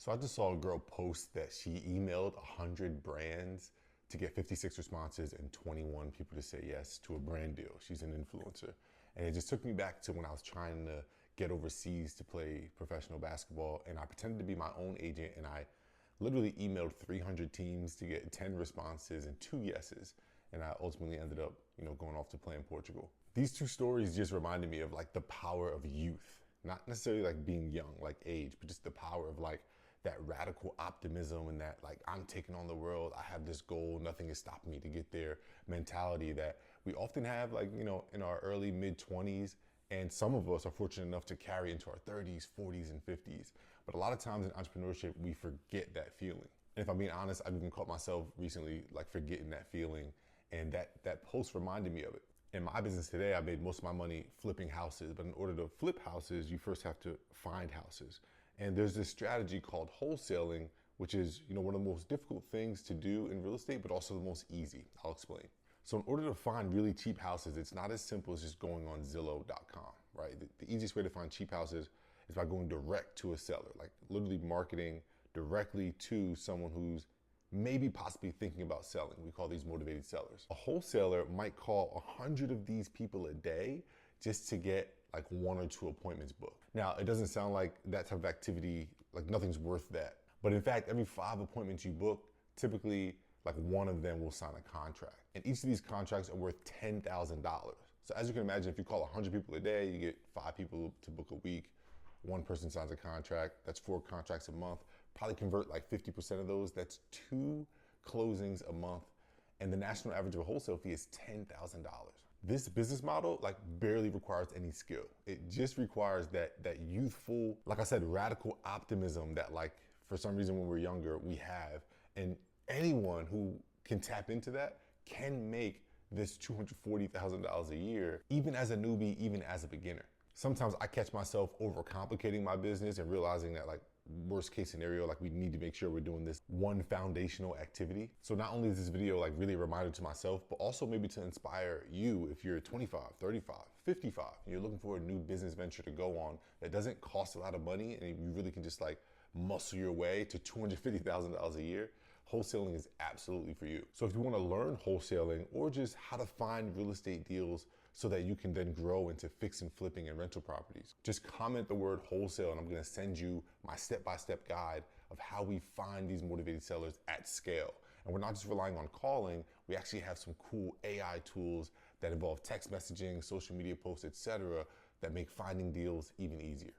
So I just saw a girl post that she emailed 100 brands to get 56 responses and 21 people to say yes to a brand deal. She's an influencer. And it just took me back to when I was trying to get overseas to play professional basketball, and I pretended to be my own agent, and I literally emailed 300 teams to get 10 responses and 2 yeses. And I ultimately ended up, going off to play in Portugal. These two stories just reminded me of like the power of youth. Not necessarily like being young, like age, but just the power of like that radical optimism and that like I'm taking on the world, I have this goal, nothing is stopping me to get there mentality that we often have like, in our early mid 20s. And some of us are fortunate enough to carry into our 30s, 40s, and 50s. But a lot of times in entrepreneurship, we forget that feeling. And if I'm being honest, I've even caught myself recently like forgetting that feeling. And that post reminded me of it. In my business today, I made most of my money flipping houses, but in order to flip houses, you first have to find houses. And there's this strategy called wholesaling, which is, one of the most difficult things to do in real estate, but also the most easy. I'll explain. So in order to find really cheap houses, it's not as simple as just going on Zillow.com, right? The easiest way to find cheap houses is by going direct to a seller, like literally marketing directly to someone who's maybe possibly thinking about selling. We call these motivated sellers. A wholesaler might call 100 of these people a day just to get like 1 or 2 appointments booked. Now, it doesn't sound like that type of activity, like nothing's worth that. But in fact, every 5 appointments you book, typically like 1 of them will sign a contract. And each of these contracts are worth $10,000. So as you can imagine, if you call 100 people a day, you get 5 people to book a week. 1 person signs a contract, that's 4 contracts a month. Probably convert like 50% of those, that's 2 closings a month. And the national average of a wholesale fee is $10,000. This business model like barely requires any skill. It just requires that youthful, like I said, radical optimism that like for some reason when we're younger, we have. And anyone who can tap into that can make this $240,000 a year, even as a newbie, even as a beginner. Sometimes I catch myself overcomplicating my business and realizing that like worst case scenario, like we need to make sure we're doing this one foundational activity. So not only is this video like really a reminder to myself, but also maybe to inspire you if you're 25, 35, 55, and you're looking for a new business venture to go on that doesn't cost a lot of money and you really can just like muscle your way to $250,000 a year. Wholesaling is absolutely for you. So if you want to learn wholesaling or just how to find real estate deals so that you can then grow into fix and flipping and rental properties, just comment the word wholesale and I'm going to send you my step-by-step guide of how we find these motivated sellers at scale. And we're not just relying on calling, we actually have some cool AI tools that involve text messaging, social media posts, etc., that make finding deals even easier.